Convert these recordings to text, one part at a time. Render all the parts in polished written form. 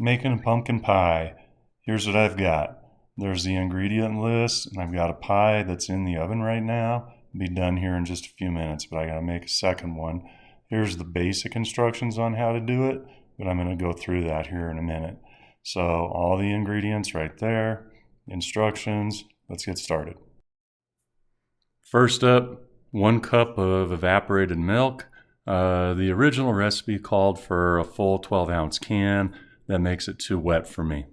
Making a pumpkin pie. Here's what I've got. There's the ingredient list, and I've got a pie that's in the oven right now. It'll be done here in just a few minutes, but I gotta make a second one. Here's the basic instructions on how to do it, but I'm gonna go through that here in a minute. So all the ingredients right there, instructions, let's get started. First up, 1 cup of evaporated milk. The original recipe called for a full 12-ounce can. That makes it too wet for me.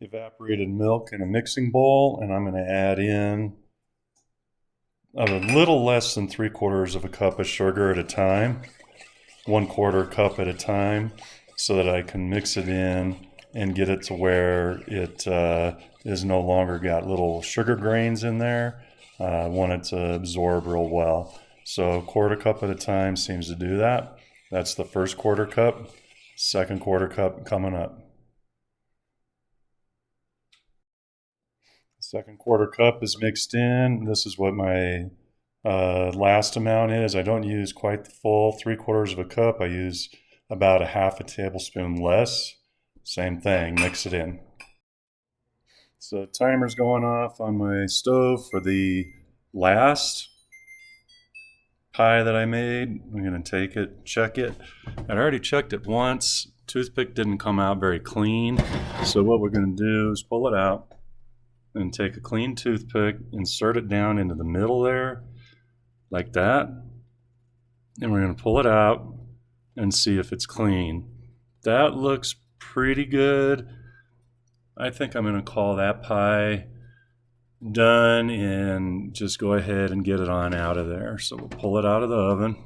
Evaporated milk in a mixing bowl, and I'm going to add in a little less than 3/4 of a cup of sugar at a time, 1/4 cup at a time, so that I can mix it in and get it to where it is no longer got little sugar grains in there. I want it to absorb real well. So 1/4 cup at a time seems to do that. That's the first 1/4 cup. Second 1/4 cup coming up. Second 1/4 cup is mixed in. This is what my last amount is. I don't use quite the full 3/4 of a cup. I use about a 1/2 tablespoon less. Same thing, mix it in. So timer's going off on my stove for the last pie that I made. I'm going to take it, check it. I'd already checked it once. Toothpick didn't come out very clean. So what we're going to do is pull it out and take a clean toothpick, insert it down into the middle there, like that. And we're going to pull it out and see if it's clean. That looks pretty good. I think I'm going to call that pie done and just go ahead and get it on out of there. So we'll pull it out of the oven.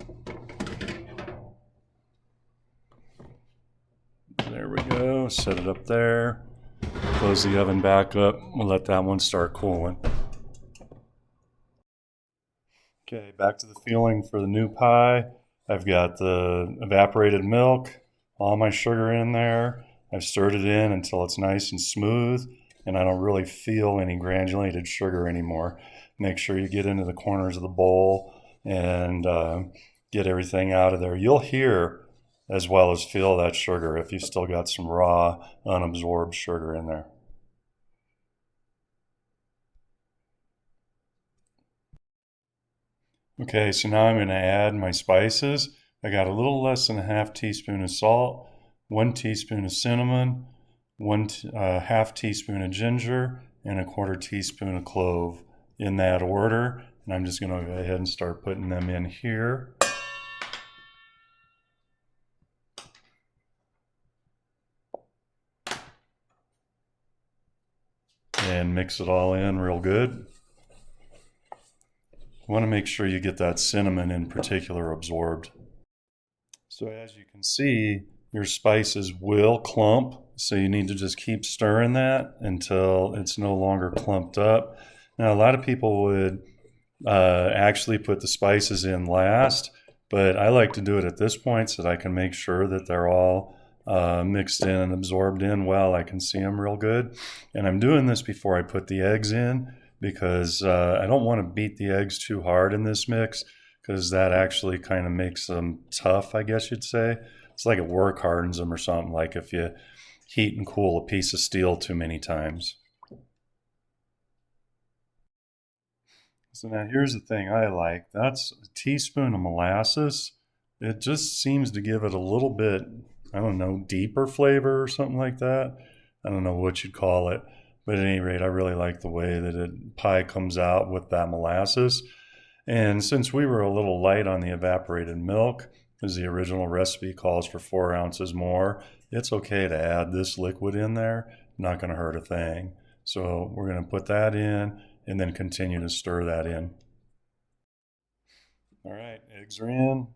There we go, set it up there. Close the oven back up. We'll let that one start cooling. Okay, back to the feeling for the new pie. I've got the evaporated milk, all my sugar in there. I've stirred it in until it's nice and smooth, and I don't really feel any granulated sugar anymore. Make sure you get into the corners of the bowl and get everything out of there. You'll hear as well as feel that sugar if you still got some raw, unabsorbed sugar in there. Okay, so now I'm going to add my spices. I got a little less than a 1/2 teaspoon of salt, 1 teaspoon of cinnamon, 1/2 teaspoon of ginger, and a 1/4 teaspoon of clove in that order. And I'm just going to go ahead and start putting them in here. And mix it all in real good. You want to make sure you get that cinnamon in particular absorbed. So as you can see, your spices will clump, so you need to just keep stirring that until it's no longer clumped up. Now, a lot of people would actually put the spices in last, but I like to do it at this point so that I can make sure that they're all mixed in and absorbed in well. I can see them real good. And I'm doing this before I put the eggs in because I don't want to beat the eggs too hard in this mix because that actually kind of makes them tough, I guess you'd say. It's like it work hardens them or something, like if you heat and cool a piece of steel too many times. So now here's the thing I like. That's a teaspoon of molasses. It just seems to give it a little bit, I don't know, deeper flavor or something like that. I don't know what you'd call it. But at any rate, I really like the way that pie comes out with that molasses. And since we were a little light on the evaporated milk, as the original recipe calls for 4 ounces more, it's okay to add this liquid in there. Not going to hurt a thing. So we're going to put that in and then continue to stir that in. All right, eggs are in.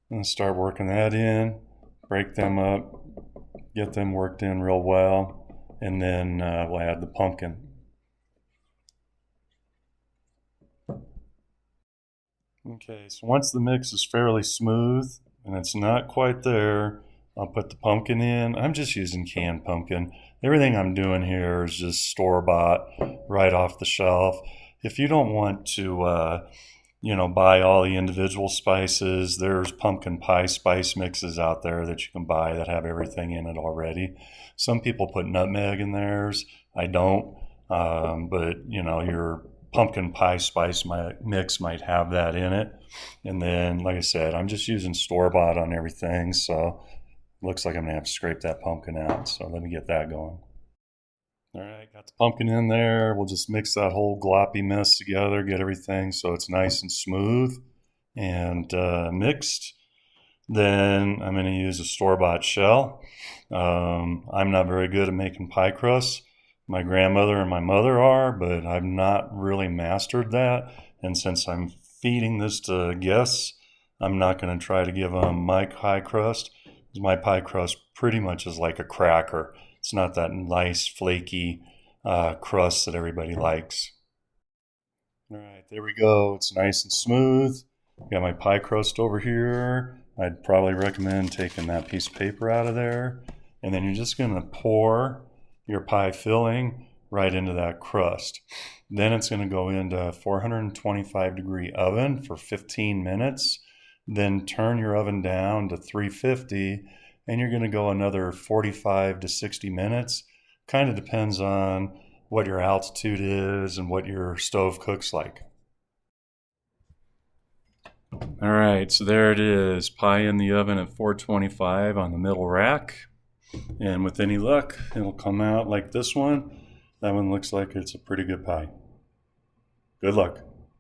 I'm going to start working that in, break them up, get them worked in real well, and then we'll add the pumpkin. Okay, so once the mix is fairly smooth and it's not quite there, I'll put the pumpkin in. I'm just using canned pumpkin. Everything I'm doing here is just store-bought, right off the shelf. If you don't want to buy all the individual spices. There's pumpkin pie spice mixes out there that you can buy that have everything in it already. Some people put nutmeg in theirs. I don't. But your pumpkin pie spice mix might have that in it. And then, like I said, I'm just using store-bought on everything. So looks like I'm gonna have to scrape that pumpkin out. So let me get that going. All right, got the pumpkin in there. We'll just mix that whole gloppy mess together, get everything so it's nice and smooth and mixed. Then I'm going to use a store-bought shell. I'm not very good at making pie crusts. My grandmother and my mother are, but I've not really mastered that. And since I'm feeding this to guests, I'm not going to try to give them my pie crust. My pie crust pretty much is like a cracker. It's not that nice flaky crust that everybody likes. All right, there we go. It's nice and smooth. Got my pie crust over here. I'd probably recommend taking that piece of paper out of there. And then you're just going to pour your pie filling right into that crust. Then it's going to go into 425-degree oven for 15 minutes. Then turn your oven down to 350, and you're going to go another 45 to 60 minutes. Kind of depends on what your altitude is and what your stove cooks like. All right, so there it is, pie in the oven at 425 on the middle rack. And with any luck, it'll come out like this one. That one looks like it's a pretty good pie. Good luck.